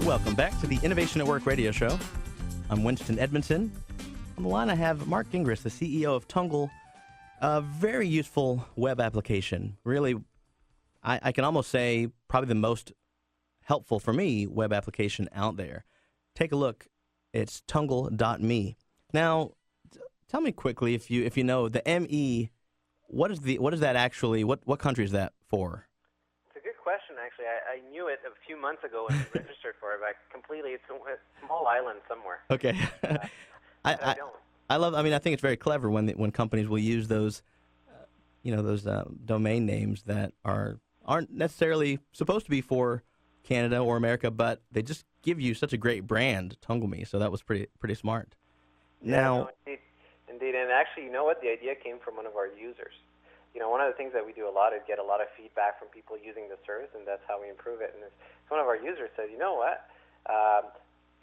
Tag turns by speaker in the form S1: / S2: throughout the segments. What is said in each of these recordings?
S1: Welcome back to the Innovation at Work radio show. I'm Winston Edmondson. On the line, I have Marc Gingras, the CEO of Tungle, a very useful web application. Really, I can almost say probably the most helpful for me web application out there. Take a look. It's Tungle.me. Now, tell me quickly if you know the ME. What is that actually? What country is that for?
S2: It's a good question, actually. I knew it a few months ago when I registered for it, but it's a small island somewhere.
S1: Okay. I think it's very clever when companies will use those, those domain names that aren't necessarily supposed to be for Canada or America, but they just give you such a great brand, Tungle Me. So that was pretty smart.
S2: Now, indeed, and actually, you know what? The idea came from one of our users. One of the things that we do a lot is get a lot of feedback from people using the service, and that's how we improve it. And one of our users said, you know what?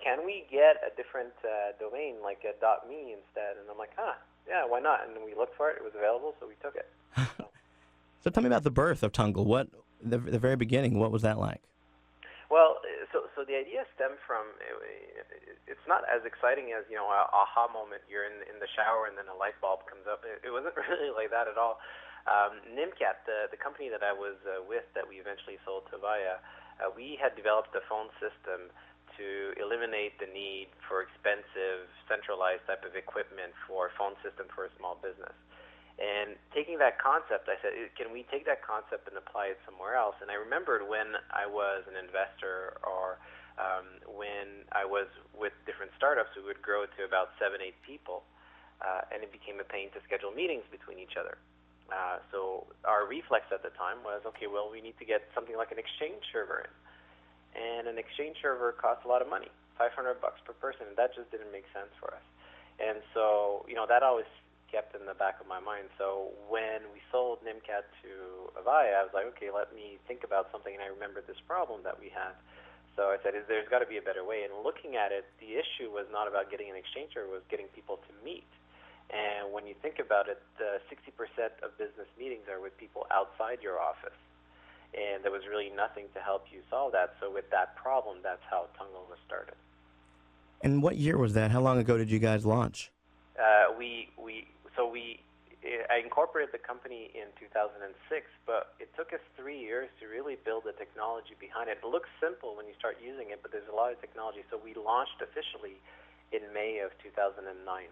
S2: Can we get a different domain, like a .me instead? And I'm like, yeah, why not? And we looked for it. It was available, so we took it.
S1: So tell me about the birth of Tungle. The very beginning, what was that like?
S2: Well, so the idea stemmed from, it's not as exciting as, an aha moment. You're in the shower and then a light bulb comes up. It wasn't really like that at all. Nimcat, the company that I was with that we eventually sold to Avaya, we had developed a phone system to eliminate the need for expensive, centralized type of equipment for a phone system for a small business. And taking that concept, I said, can we take that concept and apply it somewhere else? And I remembered when I was an investor or when I was with different startups, we would grow to about 7-8 people, and it became a pain to schedule meetings between each other. So our reflex at the time was, okay, well, we need to get something like an Exchange server in. And an Exchange server costs a lot of money, $500 per person, and that just didn't make sense for us. And so, that always kept in the back of my mind. So when we sold Nimcat to Avaya, I was like, okay, let me think about something, and I remembered this problem that we had. So I said, there's got to be a better way. And looking at it, the issue was not about getting an Exchange server, it was getting people to meet. And when you think about it, 60% of business meetings are with people outside your office. And there was really nothing to help you solve that. So with that problem, that's how Tungle was started.
S1: And what year was that? How long ago did you guys launch?
S2: I incorporated the company in 2006, but it took us 3 years to really build the technology behind it. It looks simple when you start using it, but there's a lot of technology. So we launched officially in May of 2009.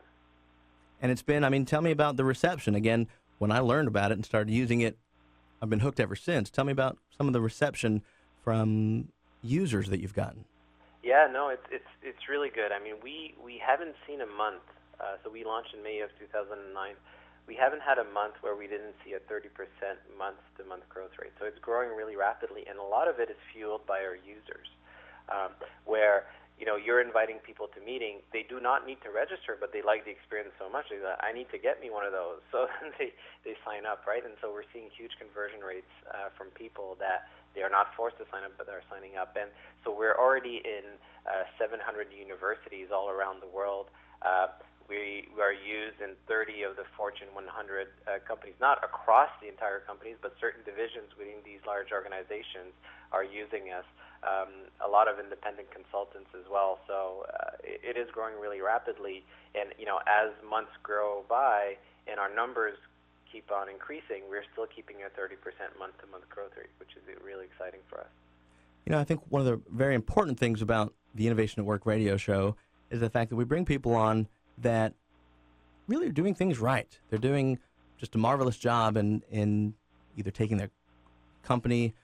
S1: And it's been, tell me about the reception. Again, when I learned about it and started using it, I've been hooked ever since. Tell me about some of the reception from users that you've gotten.
S2: Yeah, no, it's really good. We haven't seen a month. So we launched in May of 2009. We haven't had a month where we didn't see a 30% month-to-month growth rate. So it's growing really rapidly, and a lot of it is fueled by our users, where you're inviting people to meeting. They do not need to register, but they like the experience so much. They say, I need to get me one of those. So they sign up, right? And so we're seeing huge conversion rates from people that they are not forced to sign up, but they're signing up. And so we're already in 700 universities all around the world. We are used in 30 of the Fortune 100 companies, not across the entire companies, but certain divisions within these large organizations are using us. A lot of independent consultants as well. So it is growing really rapidly. And, as months grow by and our numbers keep on increasing, we're still keeping a 30% month-to-month growth rate, which is really exciting for us.
S1: I think one of the very important things about the Innovation at Work radio show is the fact that we bring people on that really are doing things right. They're doing just a marvelous job in either taking their company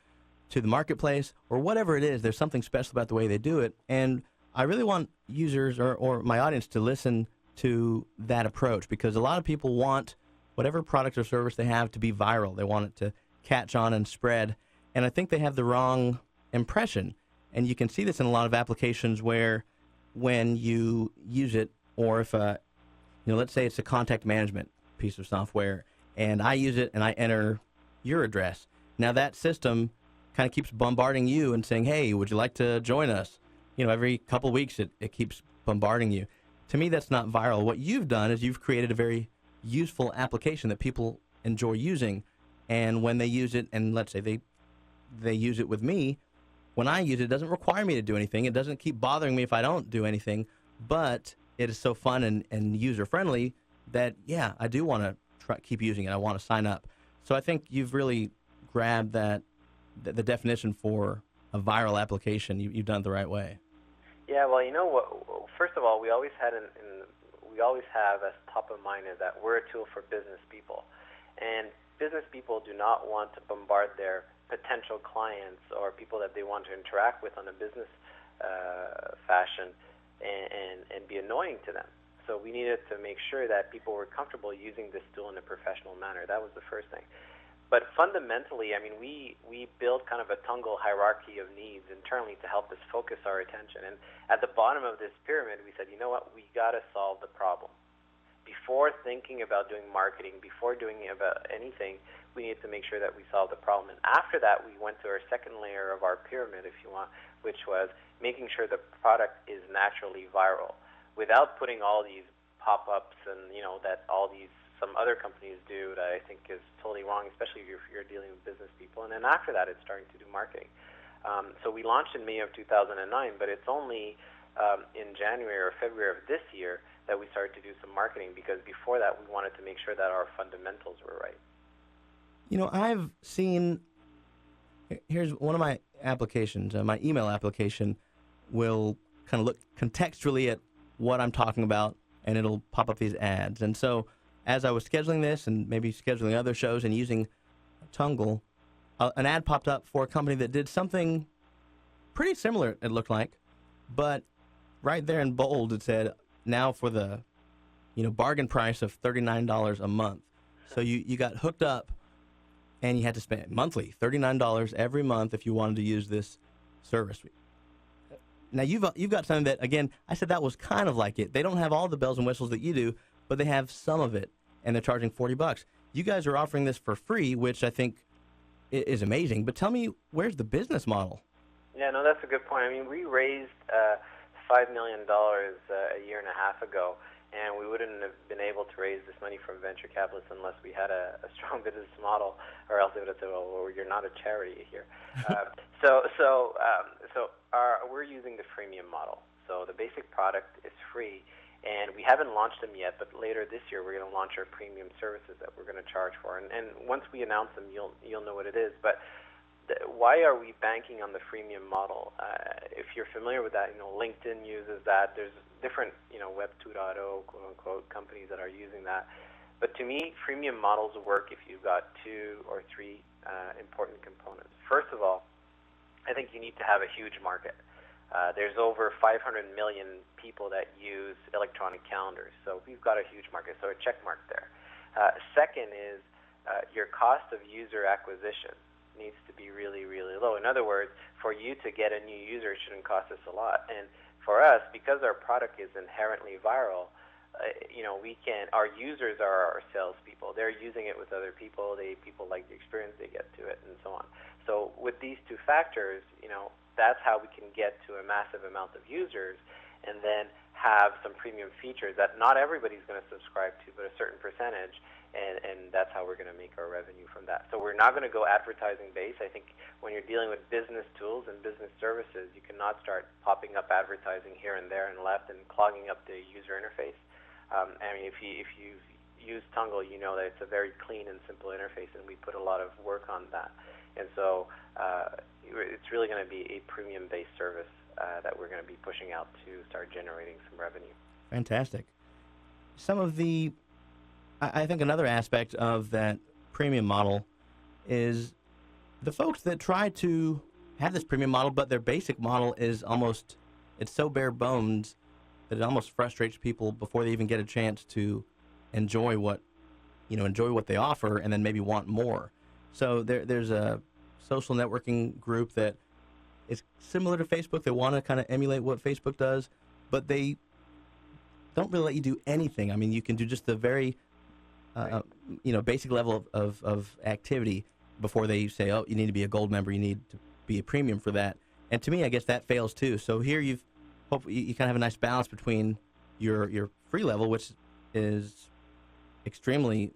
S1: to the marketplace or whatever it is. There's something special about the way they do it. And I really want users or my audience to listen to that approach, because a lot of people want whatever product or service they have to be viral. They want it to catch on and spread. And I think they have the wrong impression. And you can see this in a lot of applications where when you use it, or if, let's say it's a contact management piece of software, and I use it and I enter your address. Now that system kind of keeps bombarding you and saying, hey, would you like to join us? Every couple of weeks it keeps bombarding you. To me, that's not viral. What you've done is you've created a very useful application that people enjoy using, and when they use it, and let's say they use it with me, when I use it, it doesn't require me to do anything. It doesn't keep bothering me if I don't do anything, but it is so fun and user-friendly that, yeah, I do want to keep using it. I want to sign up. So I think you've really grabbed the definition for a viral application. You've done it the right way.
S2: Yeah, well, you know what? First of all, we always have as top of mind is that we're a tool for business people, and business people do not want to bombard their potential clients or people that they want to interact with on a business fashion and be annoying to them. So we needed to make sure that people were comfortable using this tool in a professional manner. That was the first thing. But fundamentally, I mean, we built kind of a Tungle hierarchy of needs internally to help us focus our attention. And at the bottom of this pyramid, we said, you know what, we got to solve the problem. Before thinking about doing marketing, before doing about anything, we needed to make sure that we solved the problem. And after that, we went to our second layer of our pyramid, if you want, which was making sure the product is naturally viral without putting all these pop-ups and, you know, that all these some other companies do that I think is totally wrong, especially if you're dealing with business people. And then after that, it's starting to do marketing. So we launched in May of 2009, but it's only in January or February of this year that we started to do some marketing, because before that, we wanted to make sure that our fundamentals were right.
S1: You know, I've seen, here's one of my applications, my email application will kind of look contextually at what I'm talking about, and it'll pop up these ads. And so as I was scheduling this and maybe scheduling other shows and using Tungle, an ad popped up for a company that did something pretty similar, it looked like, but right there in bold it said, now for the bargain price of $39 a month. So you got hooked up and you had to spend monthly $39 every month if you wanted to use this service. Now you've got something that, again, I said that was kind of like it. They don't have all the bells and whistles that you do, but they have some of it, and they're charging $40. You guys are offering this for free, which I think is amazing. But tell me, where's the business model?
S2: Yeah, no, that's a good point. I mean, we raised $5 million a year and a half ago, and we wouldn't have been able to raise this money from venture capitalists unless we had a strong business model, or else they would have said, well, you're not a charity here. We're using the freemium model. So the basic product is free, and we haven't launched them yet, but later this year we're going to launch our premium services that we're going to charge for. And once we announce them, you'll know what it is. But why are we banking on the freemium model? If you're familiar with that, LinkedIn uses that. There's different, Web 2.0, quote-unquote, companies that are using that. But to me, freemium models work if you've got two or three important components. First of all, I think you need to have a huge market. There's over 500 million people that use electronic calendars, so we've got a huge market, so a check mark there. Second is your cost of user acquisition needs to be really, really low. In other words, for you to get a new user, it shouldn't cost us a lot. And for us, because our product is inherently viral, our users are our salespeople. They're using it with other people. People like the experience they get to it, and so on. So with these two factors, that's how we can get to a massive amount of users, and then have some premium features that not everybody's going to subscribe to, but a certain percentage, and that's how we're going to make our revenue from that. So we're not going to go advertising based. I think when you're dealing with business tools and business services, you cannot start popping up advertising here and there and left and clogging up the user interface. If you've used Tungle, you know that it's a very clean and simple interface, and we put a lot of work on that. And so it's really going to be a premium-based service that we're going to be pushing out to start generating some revenue.
S1: Fantastic. I think another aspect of that premium model is the folks that try to have this premium model, but their basic model is it's so bare bones that it almost frustrates people before they even get a chance to enjoy what they offer, and then maybe want more. So there's a social networking group that is similar to Facebook. They want to kind of emulate what Facebook does, but they don't really let you do anything. I mean, you can do just the very basic level of activity before they say, oh, you need to be a gold member, you need to be a premium for that. And to me, I guess that fails too. So here you kind of have a nice balance between your free level, which is extremely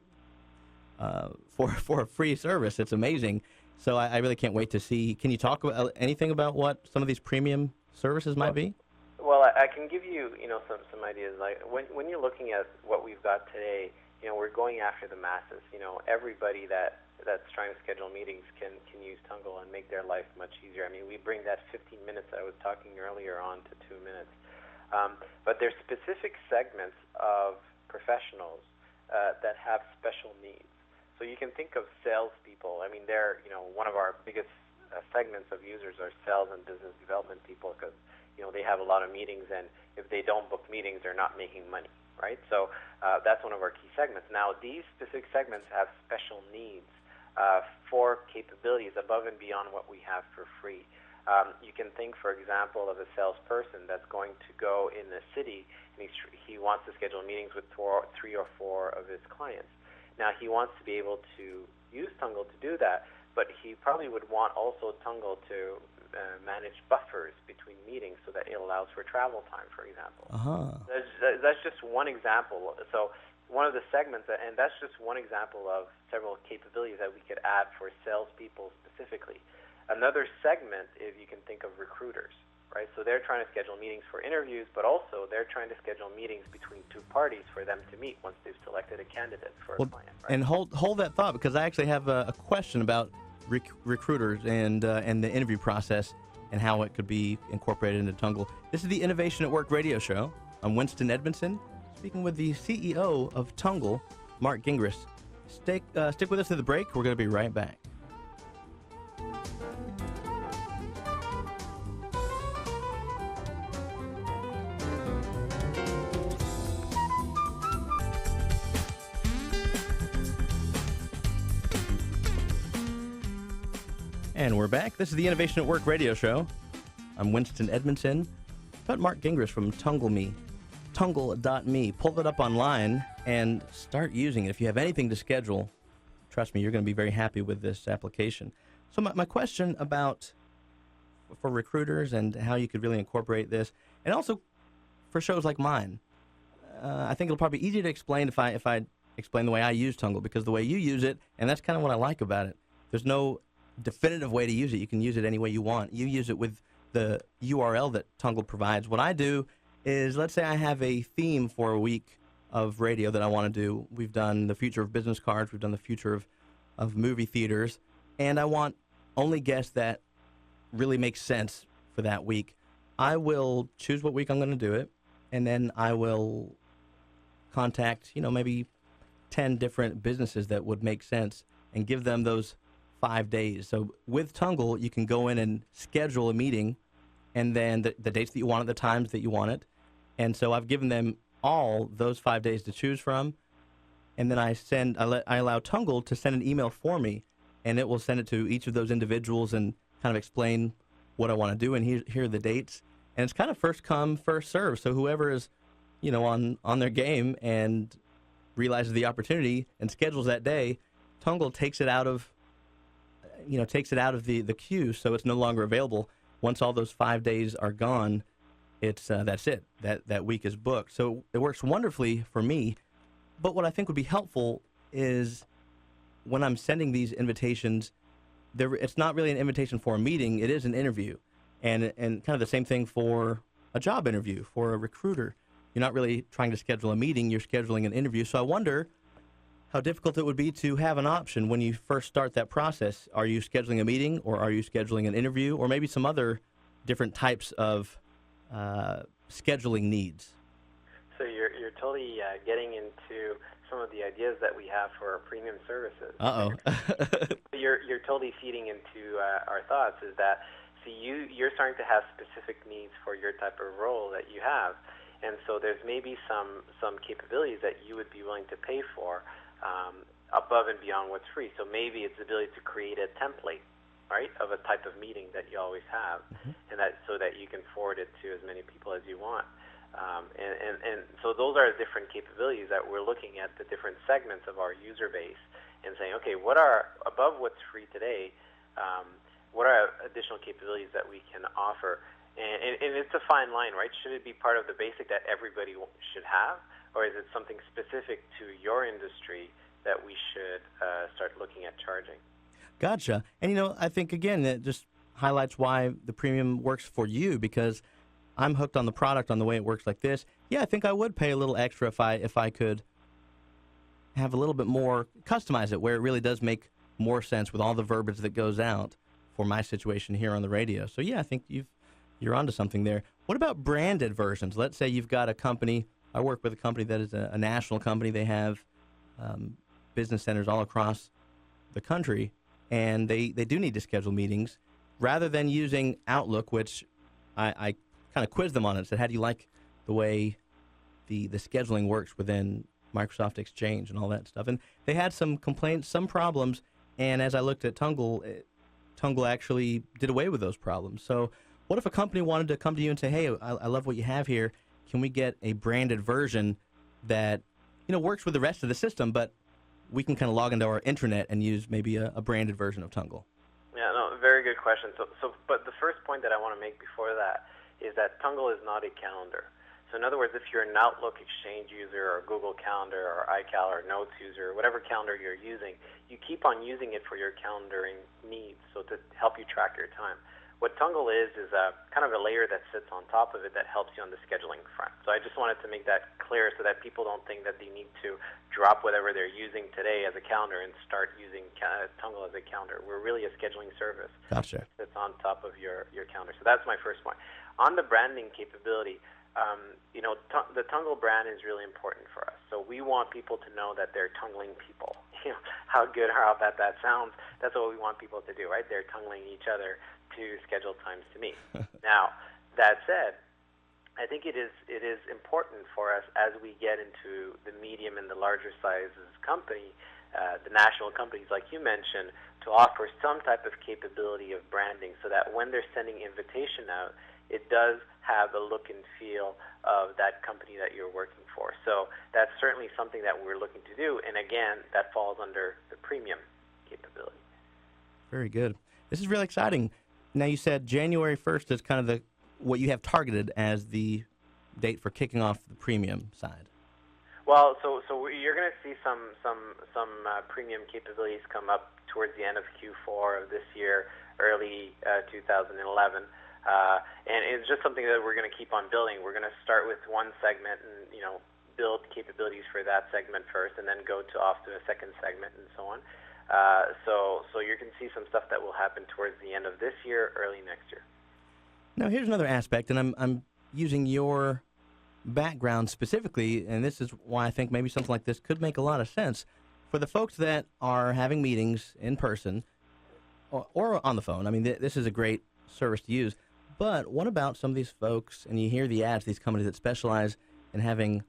S1: for a free service, it's amazing. So I really can't wait to see. Can you talk about anything about what some of these premium services might be?
S2: Well, I can give you, some ideas. Like when you're looking at what we've got today, we're going after the masses. Everybody that's trying to schedule meetings can use Tungle and make their life much easier. I mean, we bring that 15 minutes I was talking earlier on to 2 minutes. But there's specific segments of professionals that have special needs. So you can think of salespeople. I mean, they're, one of our biggest segments of users are sales and business development people because, they have a lot of meetings, and if they don't book meetings, they're not making money, right? So that's one of our key segments. Now, these specific segments have special needs for capabilities above and beyond what we have for free. You can think, for example, of a salesperson that's going to go in the city, and he wants to schedule meetings with 3 or 4 of his clients. Now, he wants to be able to use Tungle to do that, but he probably would want also Tungle to manage buffers between meetings so that it allows for travel time, for example. That's just one example. So one of the segments, and that's just one example of several capabilities that we could add for salespeople specifically. Another segment is you can think of recruiters, right? So they're trying to schedule meetings for interviews, but also they're trying to schedule meetings between 2 parties for them to meet once they've selected a candidate for a client. Right?
S1: And hold that thought, because I actually have a question about recruiters and the interview process and how it could be incorporated into Tungle. This is the Innovation at Work radio show. I'm Winston Edmondson, speaking with the CEO of Tungle, Marc Gingras. Stick with us to the break. We're going to be right back. And we're back. This is the Innovation at Work radio show. I'm Winston Edmondson. But Marc Gingras from Tungle Me, tungle.me. Pull it up online and start using it. If you have anything to schedule, trust me, you're going to be very happy with this application. So my question about for recruiters and how you could really incorporate this, and also for shows like mine, I think it'll probably be easier to explain if I explain the way I use Tungle, because the way you use it, and that's kind of what I like about it, there's no definitive way to use it. You can use it any way you want. You use it with the URL that Tungle provides. What I do is, let's say I have a theme for a week of radio that I want to do. We've done the future of business cards. We've done the future of movie theaters. And I want only guests that really make sense for that week. I will choose what week I'm going to do it, and then I will contact, maybe 10 different businesses that would make sense and give them those 5 days. So with Tungle, you can go in and schedule a meeting, and then the dates that you want at the times that you want it. And so I've given them all those 5 days to choose from, and then I allow Tungle to send an email for me, and it will send it to each of those individuals and kind of explain what I want to do, and here are the dates. And it's kind of first come, first serve. So whoever is, on their game and realizes the opportunity and schedules that day, Tungle takes it out of the queue, so it's no longer available. Once all those 5 days are gone, that's it. That week is booked. So it works wonderfully for me. But what I think would be helpful is when I'm sending these invitations, it's not really an invitation for a meeting. It is an interview, and kind of the same thing for a job interview for a recruiter. You're not really trying to schedule a meeting. You're scheduling an interview. So I wonder how difficult it would be to have an option when you first start that process. Are you scheduling a meeting, or are you scheduling an interview, or maybe some other different types of scheduling needs?
S2: So you're totally getting into some of the ideas that we have for our premium services. You're totally feeding into our thoughts. Is that you're starting to have specific needs for your type of role that you have, and so there's maybe some capabilities that you would be willing to pay for. Above and beyond what's free. So maybe it's the ability to create a template, right, of a type of meeting that you always have, and so that you can forward it to as many people as you want. And so those are different capabilities that we're looking at, the different segments of our user base, and saying, okay, what are above what's free today? What are additional capabilities that we can offer? And it's a fine line, right? Should it be part of the basic that everybody should have? Or is it something specific to your industry that we should start looking at charging?
S1: Gotcha. And, I think, again, that just highlights why the premium works for you, because I'm hooked on the product, on the way it works like this. Yeah, I think I would pay a little extra if I could have a little bit more, customize it where it really does make more sense with all the verbiage that goes out for my situation here on the radio. So, yeah, I think you're onto something there. What about branded versions? Let's say you've got a company. I work with a company that is a national company. They have business centers all across the country, and they do need to schedule meetings. Rather than using Outlook, which I kind of quizzed them on it, said, how do you like the way the scheduling works within Microsoft Exchange and all that stuff? And they had some complaints, some problems, and as I looked at Tungle, Tungle actually did away with those problems. So what if a company wanted to come to you and say, hey, I love what you have here. Can we get a branded version that, works with the rest of the system, but we can kind of log into our intranet and use maybe a branded version of Tungle?
S2: Yeah, no, very good question. But the first point that I want to make before that is that Tungle is not a calendar. So in other words, if you're an Outlook Exchange user or Google Calendar or iCal or Notes user, whatever calendar you're using, you keep on using it for your calendaring needs, so to help you track your time. What Tungle is a kind of a layer that sits on top of it that helps you on the scheduling front. So I just wanted to make that clear so that people don't think that they need to drop whatever they're using today as a calendar and start using Tungle as a calendar. We're really a scheduling service.
S1: Gotcha.
S2: That's on top of your calendar. So that's my first point. On the branding capability, the Tungle brand is really important for us. So we want people to know that they're tungling people. How good or how bad that sounds, that's what we want people to do, right? They're tungling each other to schedule times to meet. Now, that said, I think it is important for us as we get into the medium and the larger sizes company, the national companies like you mentioned, to offer some type of capability of branding so that when they're sending invitation out, it does have a look and feel of that company that you're working for. So that's certainly something that we're looking to do. And again, that falls under the premium capability.
S1: Very good. This is really exciting. Now, you said January 1st is kind of what you have targeted as the date for kicking off the premium side.
S2: Well, so you're going to see some premium capabilities come up towards the end of Q4 of this year, early 2011. And it's just something that we're going to keep on building. We're going to start with one segment and, build capabilities for that segment first and then go off to a second segment and so on. So you can see some stuff that will happen towards the end of this year, early next year.
S1: Now, here's another aspect, and I'm using your background specifically, and this is why I think maybe something like this could make a lot of sense. For the folks that are having meetings in person or on the phone, I mean, this is a great service to use. But what about some of these folks, and you hear the ads, these companies that specialize in having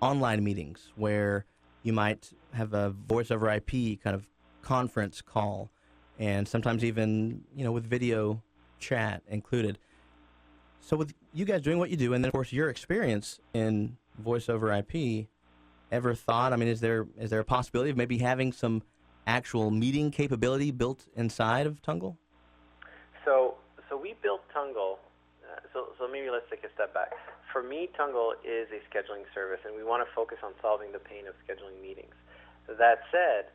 S1: online meetings where you might have a voice over IP kind of conference call, and sometimes even, with video chat included. So with you guys doing what you do, and then of course your experience in voice over IP, ever thought, is there a possibility of maybe having some actual meeting capability built inside of Tungle?
S2: So we built Tungle. So maybe let's take a step back. For me, Tungle is a scheduling service, and we want to focus on solving the pain of scheduling meetings. That said,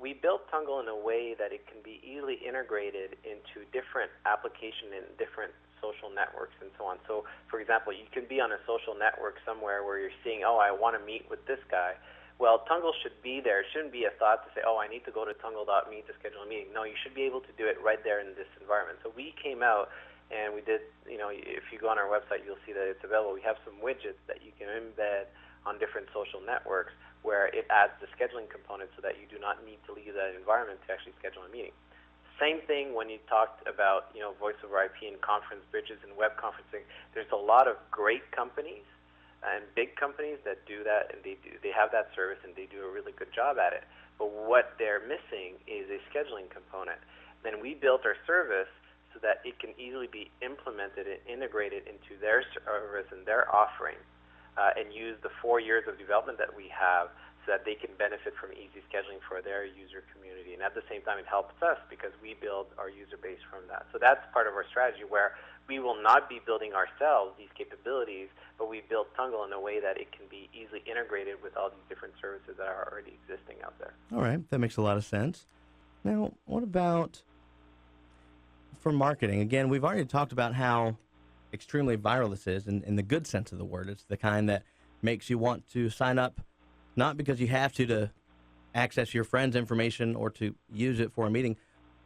S2: we built Tungle in a way that it can be easily integrated into different applications and different social networks and so on. So, for example, you can be on a social network somewhere where you're seeing, I want to meet with this guy. Well, Tungle should be there. It shouldn't be a thought to say, I need to go to tungle.me to schedule a meeting. No, you should be able to do it right there in this environment. So we came out and we did, if you go on our website, you'll see that it's available. We have some widgets that you can embed on different social networks where it adds the scheduling component so that you do not need to leave that environment to actually schedule a meeting. Same thing when you talked about, voice over IP and conference bridges and web conferencing. There's a lot of great companies and big companies that do that, and they have that service and they do a really good job at it. But what they're missing is a scheduling component. Then we built our service so that it can easily be implemented and integrated into their service and their offering, and use the 4 years of development that we have so that they can benefit from easy scheduling for their user community. And at the same time, it helps us because we build our user base from that. So that's part of our strategy where we will not be building ourselves these capabilities, but we built Tungle in a way that it can be easily integrated with all these different services that are already existing out there.
S1: All right, that makes a lot of sense. Now, what about for marketing? Again, we've already talked about how extremely viral this is in the good sense of the word. It's the kind that makes you want to sign up, not because you have to access your friend's information or to use it for a meeting,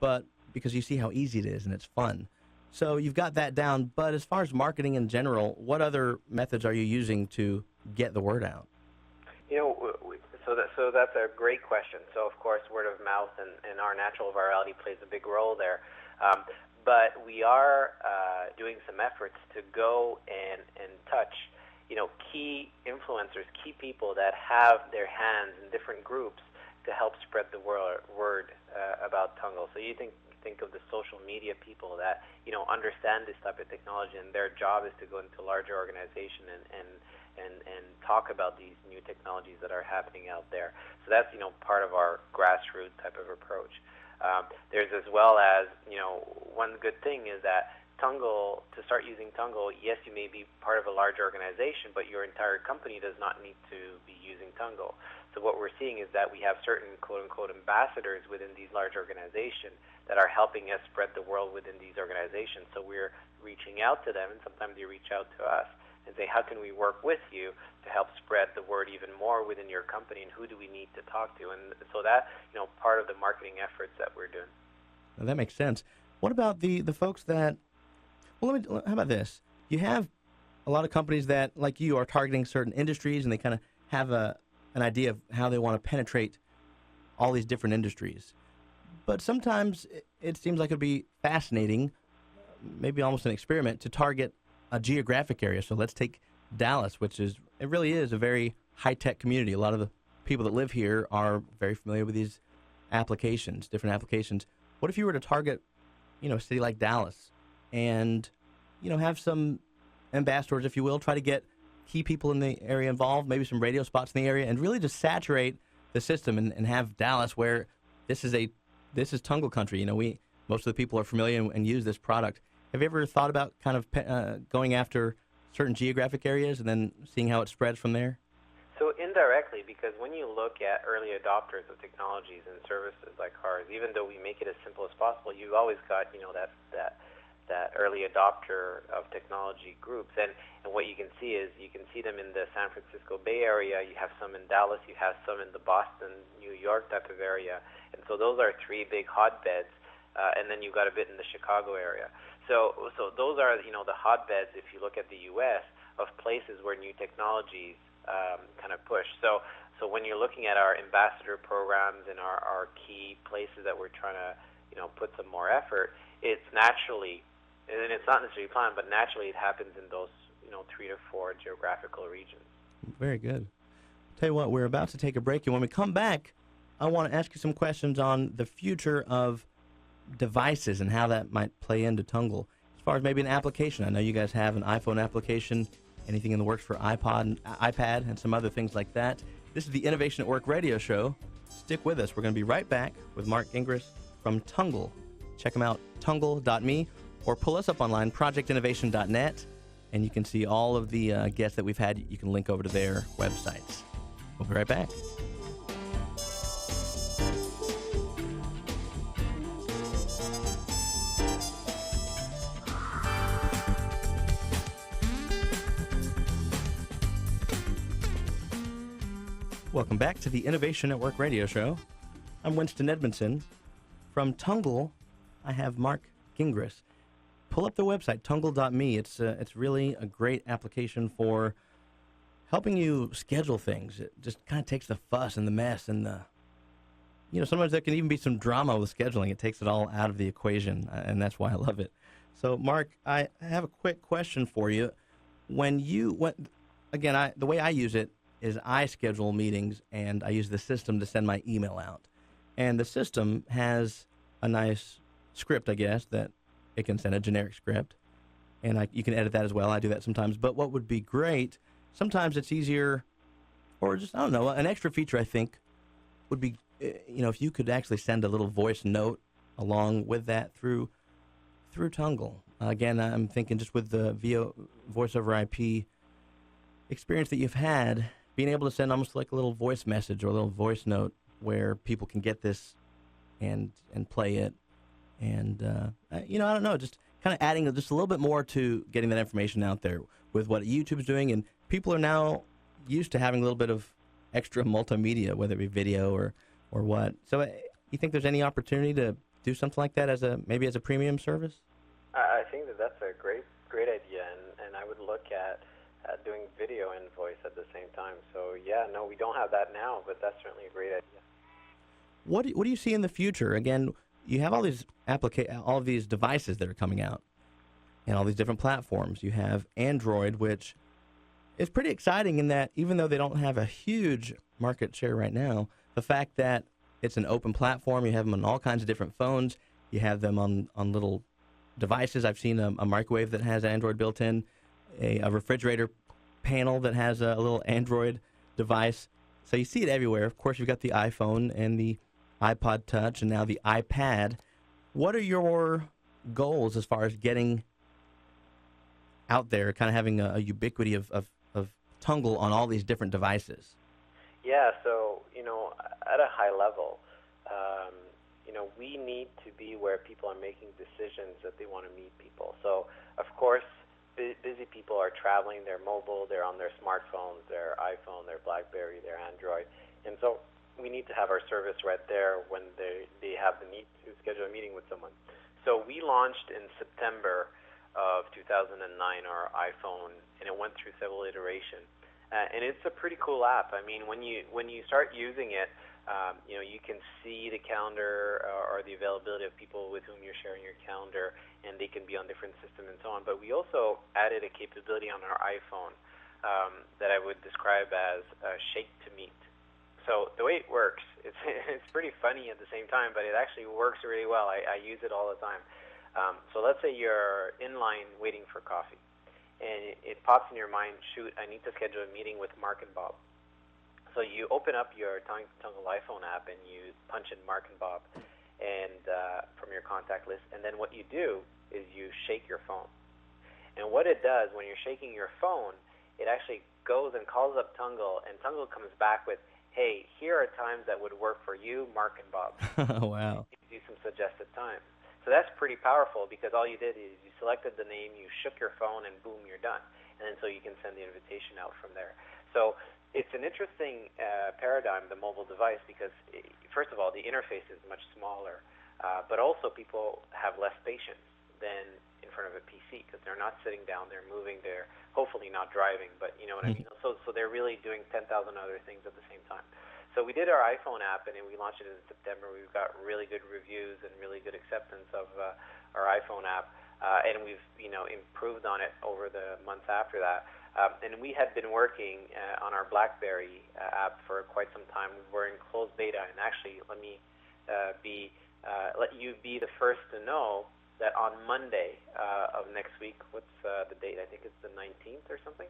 S1: but because you see how easy it is and it's fun. So you've got that down, but as far as marketing in general, what other methods are you using to get the word out?
S2: You know, so that's a great question. So, of course, word of mouth and our natural virality plays a big role there. But we are doing some efforts to go and touch, key influencers, key people that have their hands in different groups to help spread the word about Tungle. So you think of the social media people that understand this type of technology, and their job is to go into larger organizations and talk about these new technologies that are happening out there. So that's part of our grassroots type of approach. There's as well as one good thing is that Tungle, to start using Tungle, yes, you may be part of a large organization, but your entire company does not need to be using Tungle. So what we're seeing is that we have certain quote-unquote ambassadors within these large organizations that are helping us spread the word within these organizations. So we're reaching out to them, and sometimes they reach out to us and say, how can we work with you to help spread the word even more within your company, and who do we need to talk to? And so that, part of the marketing efforts that we're doing.
S1: Now, that makes sense. What about the folks that, how about this? You have a lot of companies that, like you, are targeting certain industries, and they kind of have an idea of how they want to penetrate all these different industries. But sometimes it seems like it would be fascinating, maybe almost an experiment, to target a geographic area. So let's take Dallas, it really is a very high-tech community. A lot of the people that live here are very familiar with these applications, different applications. What if you were to target, a city like Dallas and, have some ambassadors, if you will, try to get key people in the area involved, maybe some radio spots in the area, and really just saturate the system and have Dallas where this is Tungle country. Most of the people are familiar and use this product. Have you ever thought about kind of going after certain geographic areas and then seeing how it spreads from there?
S2: So indirectly, because when you look at early adopters of technologies and services like ours, even though we make it as simple as possible, you've always got that early adopter of technology groups. And what you can see is you can see them in the San Francisco Bay Area. You have some in Dallas. You have some in the Boston, New York type of area. And so those are three big hotbeds. And then you've got a bit in the Chicago area. So those are the hotbeds, if you look at the U.S., of places where new technologies kind of push. So when you're looking at our ambassador programs and our key places that we're trying to put some more effort, it's naturally, and it's not necessarily planned, but naturally it happens in those 3 to 4 geographical regions.
S1: Very good. Tell you what, we're about to take a break, and when we come back, I want to ask you some questions on the future of devices and how that might play into Tungle. As far as maybe an application, I know you guys have an iPhone application, anything in the works for iPad, and some other things like that. This is the Innovation at Work radio show. Stick with us. We're going to be right back with Marc Gingras from Tungle. Check them out, tungle.me, or pull us up online, projectinnovation.net, and you can see all of the guests that we've had. You can link over to their websites. We'll be right back. Welcome back to the Innovation at Work radio show. I'm Winston Edmondson. From Tungle, I have Marc Gingras. Pull up the website, tungle.me. It's really a great application for helping you schedule things. It just kind of takes the fuss and the mess and sometimes there can even be some drama with scheduling. It takes it all out of the equation, and that's why I love it. So, Marc, I have a quick question for you. The way I use it is I schedule meetings, and I use the system to send my email out. And the system has a nice script, I guess, that it can send a generic script. And you can edit that as well. I do that sometimes. But what would be great, sometimes it's easier, or just, I don't know, an extra feature I think would be, if you could actually send a little voice note along with that through Tungle. Again, I'm thinking just with the voice over IP experience that you've had, being able to send almost like a little voice message or a little voice note where people can get this and play it. And, I don't know, just kind of adding just a little bit more to getting that information out there with what YouTube's doing. And people are now used to having a little bit of extra multimedia, whether it be video or what. So you think there's any opportunity to do something like that maybe as a premium service?
S2: I think that's a great idea, and I would look at doing video and voice at the same time. So, yeah, no, we don't have that now, but that's certainly a great idea.
S1: What do you see in the future? Again, you have all of these devices that are coming out and all these different platforms. You have Android, which is pretty exciting in that even though they don't have a huge market share right now, the fact that it's an open platform, you have them on all kinds of different phones, you have them on little devices. I've seen a microwave that has Android built in, a refrigerator panel that has a little Android device. So you see it everywhere. Of course, you've got the iPhone and the iPod Touch and now the iPad. What are your goals as far as getting out there, kind of having a ubiquity of Tungle on all these different devices?
S2: Yeah, so, at a high level, we need to be where people are making decisions that they want to meet people. So, of course, busy people are traveling, they're mobile, they're on their smartphones, their iPhone, their BlackBerry, their Android. And so we need to have our service right there when they have the need to schedule a meeting with someone. So we launched in September of 2009 our iPhone, and it went through several iterations. And it's a pretty cool app. I mean, when you start using it, you can see the calendar or the availability of people with whom you're sharing your calendar, and they can be on different systems and so on. But we also added a capability on our iPhone that I would describe as shake to meet. So the way it works, it's pretty funny at the same time, but it actually works really well. I use it all the time. So let's say you're in line waiting for coffee, and it pops in your mind, shoot, I need to schedule a meeting with Marc and Bob. So you open up your Tungle iPhone app and you punch in Marc and Bob and from your contact list, and then what you do is you shake your phone. And what it does when you're shaking your phone, it actually goes and calls up Tungle, and Tungle comes back with, hey, here are times that would work for you, Marc and Bob.
S1: Wow.
S2: It gives you some suggested times. So that's pretty powerful because all you did is you selected the name, you shook your phone, and boom, you're done. And then so you can send the invitation out from there. So it's an interesting paradigm, the mobile device, because first of all, the interface is much smaller, but also people have less patience than in front of a PC because they're not sitting down, they're moving, they're hopefully not driving, but you know what I mean? So they're really doing 10,000 other things at the same time. So we did our iPhone app, and we launched it in September. We've got really good reviews and really good acceptance of our iPhone app, and we've improved on it over the months after that. And we had been working on our BlackBerry app for quite some time. We were in closed beta, and actually, let you be the first to know that on Monday of next week, what's the date? I think it's the 19th or something.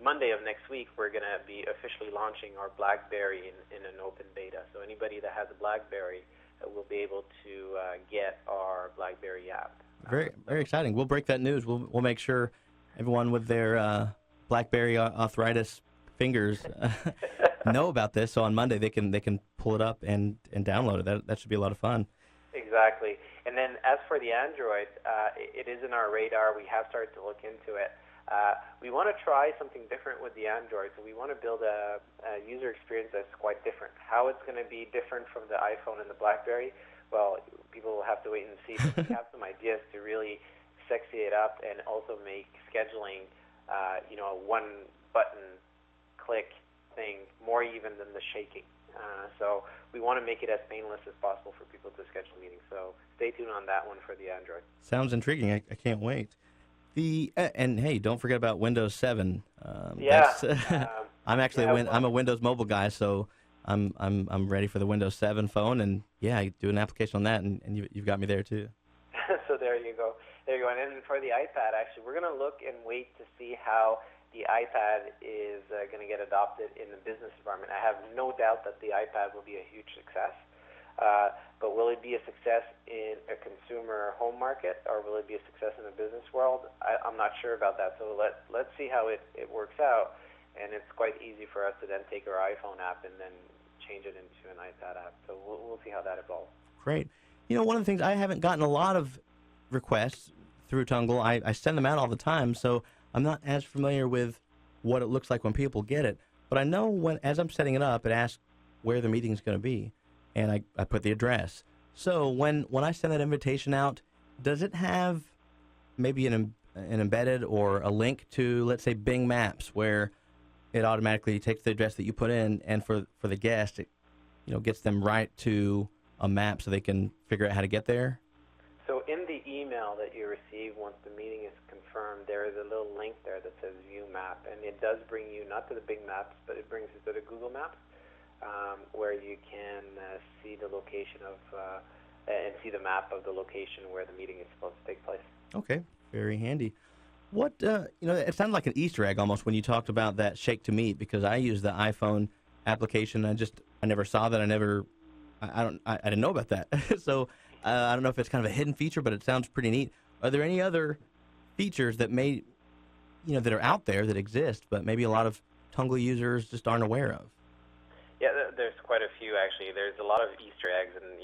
S2: Monday of next week, we're going to be officially launching our BlackBerry in an open beta. So anybody that has a BlackBerry will be able to get our BlackBerry app.
S1: Very, very exciting. We'll break that news. We'll make sure everyone with their BlackBerry arthritis fingers know about this. So on Monday they can pull it up and download it. That should be a lot of fun.
S2: Exactly. And then as for the Android, it is in our radar. We have started to look into it. We want to try something different with the Android. So we want to build a user experience that's quite different. How it's going to be different from the iPhone and the BlackBerry, well, people will have to wait and see. But we have some ideas to really sexy it up and also make scheduling, a one-button click thing more even than the shaking. So we want to make it as painless as possible for people to schedule meetings. So stay tuned on that one for the Android.
S1: Sounds intriguing. I can't wait. And hey, don't forget about Windows 7. I'm actually I'm a Windows mobile guy, so I'm ready for the Windows 7 phone, and yeah, I do an application on that, and you've got me there too.
S2: So there you go. And then for the iPad, actually, we're going to look and wait to see how the iPad is going to get adopted in the business environment. I have no doubt that the iPad will be a huge success. But will it be a success in a consumer home market, or will it be a success in the business world? I'm not sure about that. So let's see how it works out. And it's quite easy for us to then take our iPhone app and then change it into an iPad app. So we'll see how that evolves.
S1: Great. One of the things, I haven't gotten a lot of requests through Tungle. I send them out all the time, so I'm not as familiar with what it looks like when people get it. But I know as I'm setting it up, it asks where the meeting is going to be, and I put the address. So when I send that invitation out, does it have maybe an embedded or a link to, let's say, Bing Maps, where it automatically takes the address that you put in, and for the guest, it gets them right to a map so they can figure out how to get there?
S2: So in the email that you receive once the meeting is confirmed, there is a little link there that says View Map, and it does bring you not to the Bing Maps, but it brings you to the Google Maps, where you can see the location and see the map of the location where the meeting is supposed to take place. Okay,
S1: very handy. What it sounded like an Easter egg almost when you talked about that Shake to Meet, because I use the iPhone application. I never saw that. I didn't know about that. So I don't know if it's kind of a hidden feature, but it sounds pretty neat. Are there any other features that that are out there that exist, but maybe a lot of Tungle users just aren't aware of?
S2: Yeah, there's quite a few actually. There's a lot of Easter eggs, and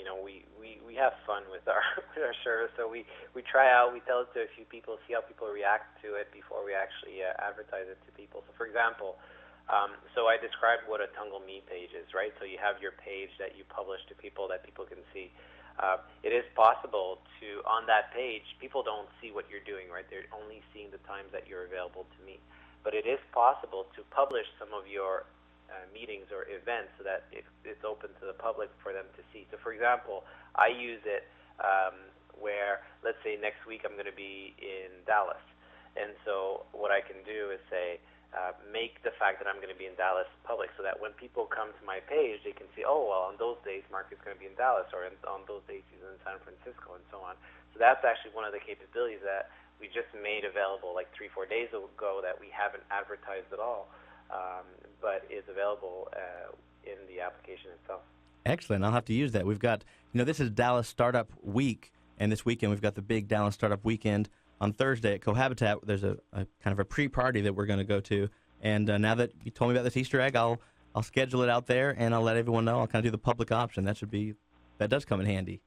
S2: we have fun with our service. So we try out, we tell it to a few people, see how people react to it before we actually advertise it to people. So for example, so I described what a Tungle Me page is, right? So you have your page that you publish to people that people can see. It is possible to, on that page, people don't see what you're doing, right? They're only seeing the times that you're available to meet. But it is possible to publish some of your meetings or events so that it's open to the public for them to see. So for example, I use it where, let's say next week I'm going to be in Dallas. And so what I can do is say, make the fact that I'm going to be in Dallas public, so that when people come to my page, they can see, oh, well, on those days, Marc is going to be in Dallas, or on those days, he's in San Francisco, and so on. So that's actually one of the capabilities that we just made available like 3-4 days ago that we haven't advertised at all, but is available in the application itself.
S1: Excellent. I'll have to use that. We've got, this is Dallas Startup Week, and this weekend we've got the big Dallas Startup Weekend. On Thursday at Cohabitat, there's a kind of a pre-party that we're going to go to. And now that you told me about this Easter egg, I'll schedule it out there, and I'll let everyone know. I'll kind of do the public option. That does come in handy.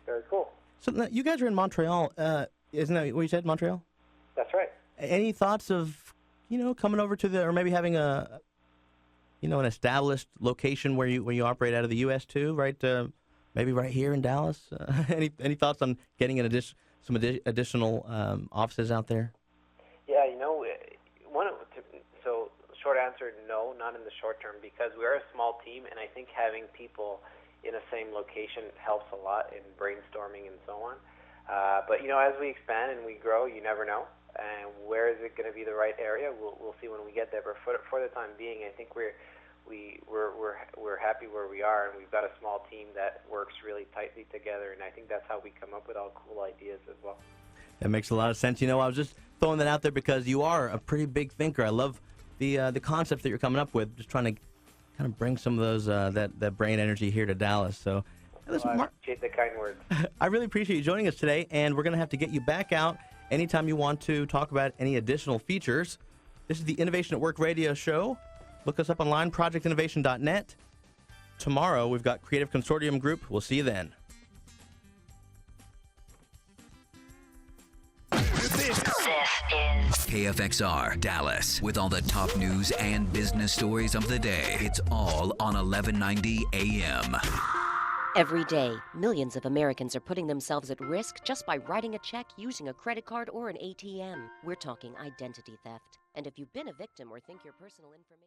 S2: Very cool.
S1: So you guys are in Montreal. Isn't that what you said, Montreal?
S2: That's right.
S1: Any thoughts of, coming over to or maybe having an established location where you operate out of the U.S. too, right? Maybe right here in Dallas. Any thoughts on getting some additional offices out there?
S2: Yeah, so short answer, no, not in the short term, because we are a small team, and I think having people in the same location helps a lot in brainstorming and so on. But as we expand and we grow, you never know. And where is it going to be the right area? We'll see when we get there. But for the time being, I think we're happy where we are, and we've got a small team that works really tightly together, and I think that's how we come up with all cool ideas as well.
S1: That makes a lot of sense. I was just throwing that out there because you are a pretty big thinker. I love the concepts that you're coming up with, just trying to kind of bring some of those that brain energy here to Dallas. So, listen,
S2: I appreciate the kind words.
S1: I really appreciate you joining us today, and we're going to have to get you back out anytime you want to talk about any additional features. This is the Innovation at Work radio show. Look us up online, projectinnovation.net. Tomorrow, we've got Creative Consortium Group. We'll see you then.
S3: This is KFXR Dallas with all the top news and business stories of the day. It's all on 1190 AM.
S4: Every day, millions of Americans are putting themselves at risk just by writing a check, using a credit card, or an ATM. We're talking identity theft. And if you've been a victim or think your personal information...